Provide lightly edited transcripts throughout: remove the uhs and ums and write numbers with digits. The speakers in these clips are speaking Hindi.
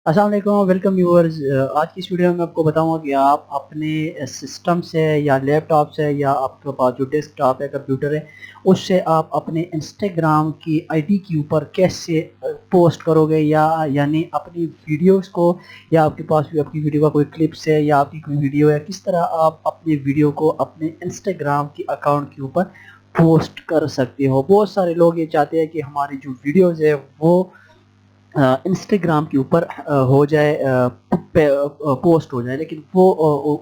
अस्सलाम वालेकुम, वेलकम व्यूअर्स। आज की इस वीडियो में आपको बताऊंगा कि आप अपने सिस्टम से या लैपटॉप से या आपके पास जो डेस्कटॉप है, कंप्यूटर है, उससे आप अपने इंस्टाग्राम की आईडी के ऊपर कैसे पोस्ट करोगे या यानी अपनी वीडियोस को, या आपके पास भी आपकी वीडियो का कोई क्लिप्स है या आपकी कोई वीडियो है, किस तरह आप अपनी वीडियो को अपने इंस्टाग्राम की अकाउंट के ऊपर पोस्ट कर सकते हो। बहुत सारे लोग ये चाहते हैं कि हमारी जो वीडियोज़ है वो इंस्टाग्राम के ऊपर हो जाए, पोस्ट हो जाए, लेकिन वो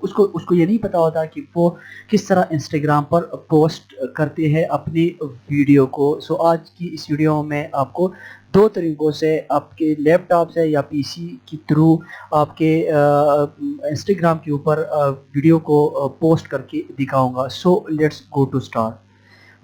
उसको उसको ये नहीं पता होता कि वो किस तरह इंस्टाग्राम पर पोस्ट करते हैं अपनी वीडियो को। सो आज की इस वीडियो में आपको दो तरीकों से आपके लैपटॉप से या पीसी के थ्रू आपके इंस्टाग्राम के ऊपर वीडियो को पोस्ट करके दिखाऊंगा। So let's go to start.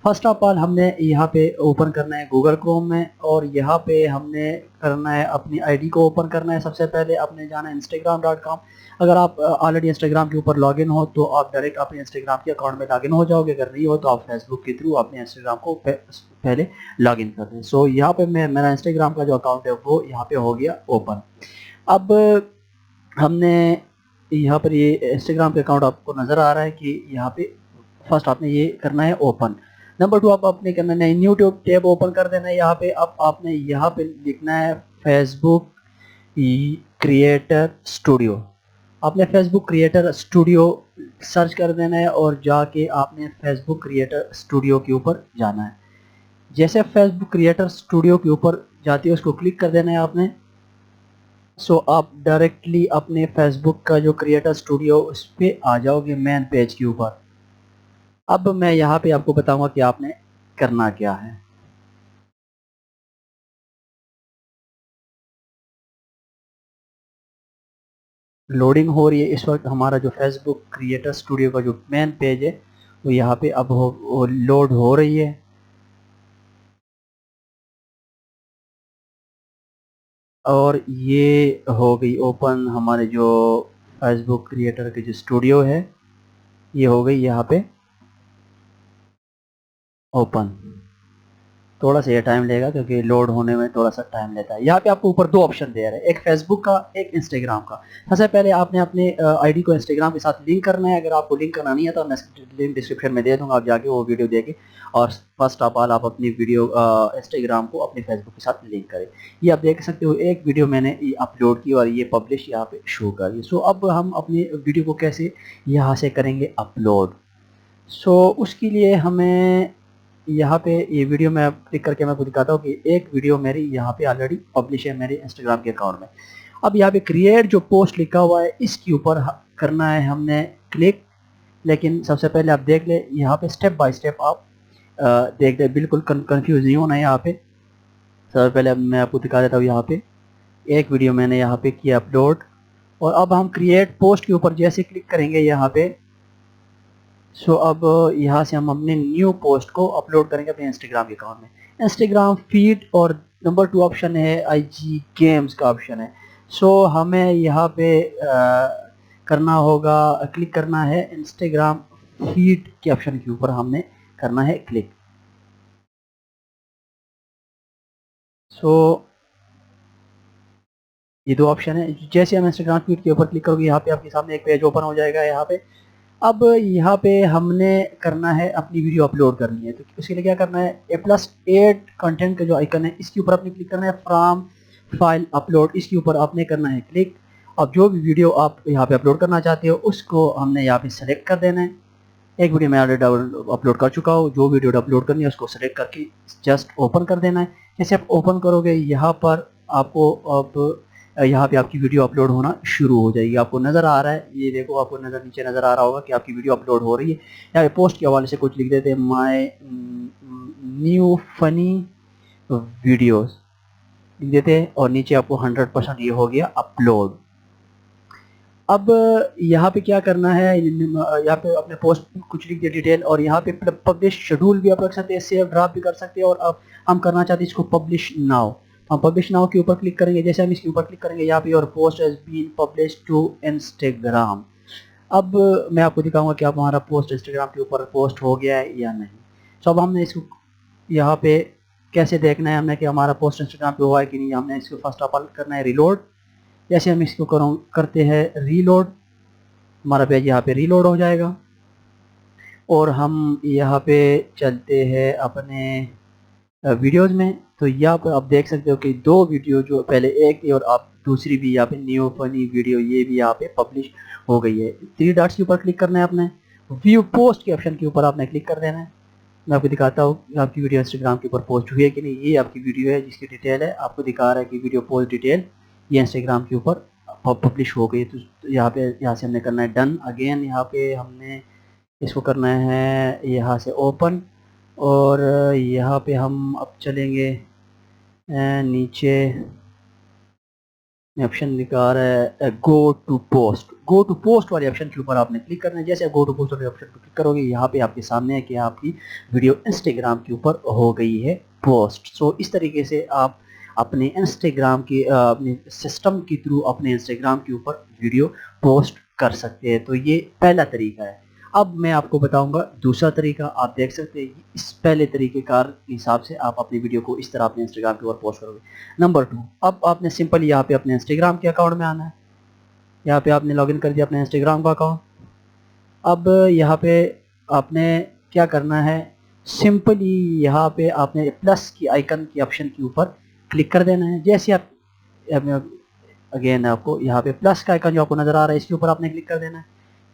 First of all हमने यहाँ पे ओपन करना है गूगल क्रोम में, और यहाँ पे हमने करना है अपनी आईडी को ओपन करना है। सबसे पहले आपने जाना है instagram.com। अगर आप ऑलरेडी इंस्टाग्राम के ऊपर लॉगिन हो तो आप डायरेक्ट अपने इंस्टाग्राम के अकाउंट में लॉगिन हो जाओगे। अगर नहीं हो तो आप फेसबुक के थ्रू अपने इंस्टाग्राम को पहले लॉगिन कर दें। सो यहाँ पे मेरा इंस्टाग्राम का जो अकाउंट है वो यहाँ पे हो गया ओपन। अब हमने यहाँ पर ये इंस्टाग्राम के अकाउंट आपको नज़र आ रहा है कि यहाँ पे फर्स्ट आपने ये करना है ओपन। नंबर टू आप अपने करना है न्यू टैब ओपन कर देना है। यहाँ पे अब आपने यहाँ पे लिखना है फेसबुक क्रिएटर स्टूडियो। आपने फेसबुक क्रिएटर स्टूडियो सर्च कर देना है और जाके आपने फेसबुक क्रिएटर स्टूडियो के ऊपर जाना है। जैसे फेसबुक क्रिएटर स्टूडियो के ऊपर जाती है उसको क्लिक कर देना है आपने। सो आप डायरेक्टली अपने फेसबुक का जो क्रिएटर स्टूडियो उस पर आ जाओगे मेन पेज के ऊपर। अब मैं यहाँ पे आपको बताऊंगा कि आपने करना क्या है। लोडिंग हो रही है इस वक्त। हमारा जो फेसबुक क्रिएटर स्टूडियो का जो मेन पेज है वो यहाँ पे अब लोड हो रही है। और ये हो गई ओपन हमारे जो फेसबुक क्रिएटर के जो स्टूडियो है, ये हो गई यहाँ पे ओपन। थोड़ा सा ये टाइम लेगा क्योंकि लोड होने में थोड़ा सा टाइम लेता है। यहाँ पे आपको ऊपर दो ऑप्शन दे रहे हैं, एक फेसबुक का एक इंस्टाग्राम का। सबसे पहले आपने अपने आईडी को इंस्टाग्राम के साथ लिंक करना है। अगर आपको लिंक करना नहीं है तो मैं लिंक डिस्क्रिप्शन में दे दूंगा, आप जाके वो वीडियो देखें। और फर्स्ट ऑफ ऑल आप अपनी वीडियो इंस्टाग्राम को अपने फेसबुक के साथ लिंक करें। ये आप देख सकते हो एक वीडियो मैंने अपलोड की और ये पब्लिश यहाँ पे शो कर रही है। सो अब हम अपनी वीडियो को कैसे यहाँ से करेंगे अपलोड। सो उसके लिए हमें यहाँ पे ये वीडियो में क्लिक करके मैं आपको दिखाता हूँ कि एक वीडियो मेरी यहाँ पे ऑलरेडी पब्लिश है मेरे इंस्टाग्राम के अकाउंट में। अब यहाँ पे क्रिएट जो पोस्ट लिखा हुआ है इसके ऊपर करना है हमने क्लिक। लेकिन सबसे पहले आप देख ले यहाँ पे स्टेप बाय स्टेप आप देख ले, बिल्कुल कंफ्यूज नहीं होना है यहाँ पे। सबसे पहले मैं आपको दिखा देता हूँ। यहाँ पे एक वीडियो मैंने यहाँ पे किया अपलोड, और अब हम क्रिएट पोस्ट के ऊपर जैसे क्लिक करेंगे यहाँ पे, सो अब यहाँ से हम अपने न्यू पोस्ट को अपलोड करेंगे अपने इंस्टाग्राम के अकाउंट में। इंस्टाग्राम फीड और नंबर टू ऑप्शन है आईजी गेम्स का ऑप्शन है। सो हमें यहाँ पे करना होगा, क्लिक करना है इंस्टाग्राम फीड के ऑप्शन के ऊपर हमने करना है क्लिक। सो ये दो ऑप्शन है। जैसे हम इंस्टाग्राम फीड के ऊपर क्लिक करोगे यहाँ पे आपके सामने एक पेज ओपन हो जाएगा। यहाँ पे अब यहाँ पे हमने करना है अपनी वीडियो अपलोड करनी है, तो उसके लिए क्या करना है, +8 कंटेंट का जो आइकन है इसके ऊपर आपने क्लिक करना है, फ्रॉम फाइल अपलोड, इसके ऊपर आपने करना है क्लिक। अब जो भी वीडियो आप यहाँ पे अपलोड करना चाहते हो उसको हमने यहाँ पे सेलेक्ट कर देना है। एक वीडियो मैं ऑलरेडी अपलोड कर चुका हूँ, जो वीडियो अपलोड करनी है उसको सेलेक्ट करके जस्ट ओपन कर देना है। जैसे आप ओपन करोगे यहाँ पर आपको अब यहाँ पे आपकी वीडियो अपलोड होना शुरू हो जाएगी। आपको नज़र आ रहा है, ये देखो आपको नज़र नीचे नज़र आ रहा होगा कि आपकी वीडियो अपलोड हो रही है। यहाँ पे पोस्ट के हवाले से कुछ लिख देते हैं, माय न्यू फनी वीडियोस लिख देते हैं, और नीचे आपको 100% ये हो गया अपलोड। अब यहाँ पे क्या करना है, यहाँ पे अपने पोस्ट कुछ लिख दिया डिटेल, और यहाँ पे पब्लिश शेड्यूल भी आप रख सकते हैं, सेव ड्राफ्ट भी कर सकते हैं, और अब हम करना चाहते हैं इसको पब्लिश नाउ। हम पब्लिश नाउ के ऊपर क्लिक करेंगे। जैसे हम इसके ऊपर क्लिक करेंगे यहाँ पे और post has been publish to Instagram. अब मैं आपको दिखाऊंगा कि आप हमारा पोस्ट इंस्टाग्राम के ऊपर पोस्ट हो गया है या नहीं। सो अब हमने इसको यहाँ पे कैसे देखना है हमने कि हमारा पोस्ट इंस्टाग्राम पे हुआ है कि नहीं। हमने इसको फर्स्ट ऑफ ऑल करना है रिलोड। जैसे हम इसको करते हैं रीलोड, हमारा पेज यहाँ पे रीलोड हो जाएगा और हम यहाँ पे चलते हैं अपने वीडियोज़ में। तो यहाँ पर आप देख सकते हो कि दो वीडियो जो पहले एक थी और आप दूसरी भी यहाँ पे न्यू फनी वीडियो ये भी यहाँ पे पब्लिश हो गई है। 3 डॉट्स के ऊपर क्लिक करना है आपने, व्यू पोस्ट के ऑप्शन के ऊपर आपने क्लिक कर देना है। मैं आपको दिखाता हूँ आपकी वीडियो इंस्टाग्राम के ऊपर पोस्ट हुई है कि नहीं। ये आपकी वीडियो है जिसकी डिटेल है, आपको दिखा रहा है कि वीडियो पोस्ट डिटेल ये इंस्टाग्राम के ऊपर पब्लिश हो गई। तो यहाँ से हमने करना है डन। अगेन यहाँ पे हमने इसको करना है यहाँ से ओपन, और यहाँ पे हम अब चलेंगे नीचे ऑप्शन दिखा रहा है गो टू पोस्ट वाले ऑप्शन के ऊपर आपने क्लिक करना है। जैसे गो टू पोस्ट वाले ऑप्शन पर क्लिक करोगे यहाँ पे आपके सामने है कि आपकी वीडियो इंस्टाग्राम के ऊपर हो गई है पोस्ट। सो इस तरीके से आप अपने इंस्टाग्राम की अपने सिस्टम के थ्रू अपने इंस्टाग्राम के ऊपर वीडियो पोस्ट कर सकते हैं। तो ये पहला तरीका है। अब मैं आपको बताऊंगा दूसरा तरीका। आप देख सकते हैं इस पहले तरीके कार के हिसाब से आप अपनी वीडियो को इस तरह अपने इंस्टाग्राम के ऊपर पोस्ट करोगे। नंबर 2, अब आपने सिंपल यहाँ पे अपने इंस्टाग्राम के अकाउंट में आना है। यहाँ पे आपने लॉगिन कर दिया अपने इंस्टाग्राम का अकाउंट। अब यहाँ पे आपने क्या करना है, सिंपली यहाँ पे आपने प्लस की आइकन की ऑप्शन के ऊपर क्लिक कर देना है। जैसे आप अगेन आपको यहाँ पे प्लस का आइकन जो आपको नजर आ रहा है इसके ऊपर आपने क्लिक कर देना है।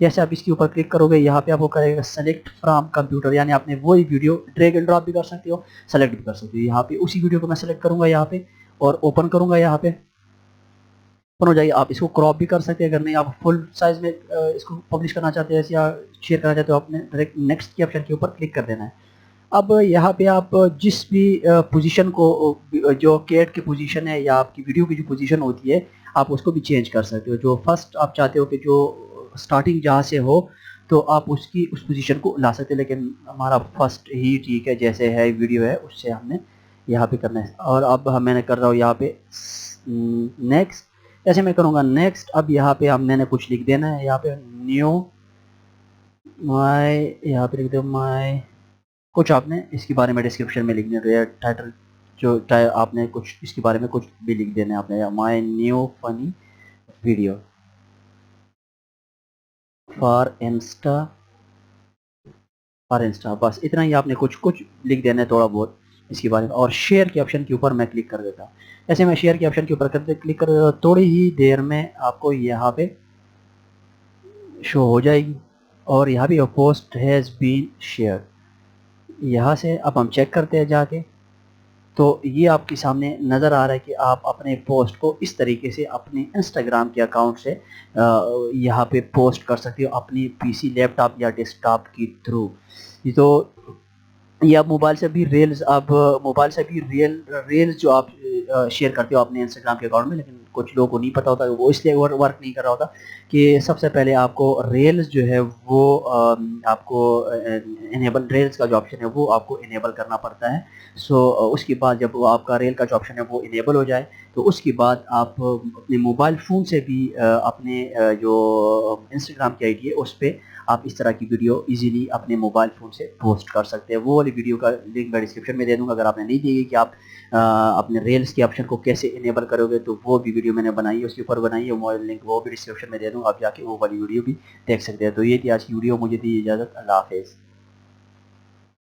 जैसे आप इसके ऊपर क्लिक करोगे यहाँ पे आपको करेगा सेलेक्ट फ्रॉम कंप्यूटर, यानी आपने वही वीडियो ड्रैग एंड ड्रॉप भी कर सकते हो, सेलेक्ट भी कर सकते हो। यहाँ पे उसी वीडियो को मैं सेलेक्ट करूंगा यहाँ पे और ओपन करूंगा। यहाँ पे ओपन हो जाएगी। आप इसको क्रॉप भी कर सकते हैं, अगर नहीं आप फुल साइज में इसको पब्लिश करना चाहते हैं या शेयर करना चाहते हो आपने डायरेक्ट नेक्स्ट के ऑप्शन के ऊपर क्लिक कर देना है। अब यहाँ पे आप जिस भी पोजीशन को जो कैट की पोजीशन है या आपकी वीडियो की जो पोजीशन होती है आप उसको भी चेंज कर सकते हो। जो फर्स्ट आप चाहते हो कि जो स्टार्टिंग जहाँ से हो तो आप उसकी उस पोजीशन को ला सकते हैं, लेकिन हमारा फर्स्ट ही ठीक है जैसे है वीडियो है उससे हमने यहाँ पे करना है। और अब मैंने कर रहा हूँ यहाँ पे नेक्स्ट। जैसे मैं करूँगा नेक्स्ट, अब यहाँ पे मैंने कुछ लिख देना है। यहाँ पे न्यू माई, यहाँ पे लिख दो माई, कुछ आपने इसके बारे में डिस्क्रिप्शन में लिख देना, टाइटल जो आपने कुछ इसके बारे में कुछ भी लिख देना है आपने, my new funny video for Insta बस इतना ही आपने कुछ लिख देना है थोड़ा बहुत इसके बारे में। और शेयर के ऑप्शन के ऊपर मैं क्लिक कर देता हूँ। ऐसे मैं शेयर के ऑप्शन के ऊपर क्लिक कर देता हूँ, थोड़ी ही देर में आपको यहाँ पे शो हो जाएगी और यहाँ भी पोस्ट हैज़ बीन शेयर। यहाँ से अब हम चेक करते हैं जाके, तो ये आपके सामने नज़र आ रहा है कि आप अपने पोस्ट को इस तरीके से अपने इंस्टाग्राम के अकाउंट से यहाँ पे पोस्ट कर सकते हो अपनी पीसी लैपटॉप या डेस्कटॉप के थ्रू। तो ये आप मोबाइल से भी रील्स, आप मोबाइल से भी रील्स जो आप शेयर करते हो अपने इंस्टाग्राम के अकाउंट में, लेकिन कुछ लोगों को नहीं पता होता, वो इसलिए वर्क नहीं कर रहा होता कि सबसे पहले आपको रील्स जो है वो आपको इनेबल, रील्स का जो ऑप्शन है वो आपको इनेबल करना पड़ता है। सो उसके बाद जब आपका रील का जो ऑप्शन है वो इनेबल हो जाए तो उसके बाद आप अपने मोबाइल फ़ोन से भी अपने जो इंस्टाग्राम की आईडी है उस पर आप इस तरह की वीडियो इजीली अपने मोबाइल फ़ोन से पोस्ट कर सकते हैं। वो वाली वीडियो का लिंक मैं डिस्क्रिप्शन में दे दूंगा। अगर आपने नहीं दी कि आप अपने रील्स के ऑप्शन को कैसे इनेबल करोगे तो वो भी वीडियो मैंने बनाई है, उसके ऊपर बनाई है, वो लिंक वो भी डिस्क्रिप्शन में दे दूँगा, आप जाके वो वाली वीडियो भी देख सकते हैं। तो ये थी आज की वीडियो, मुझे दी इजाज़त, अल्लाह हाफ़िज़।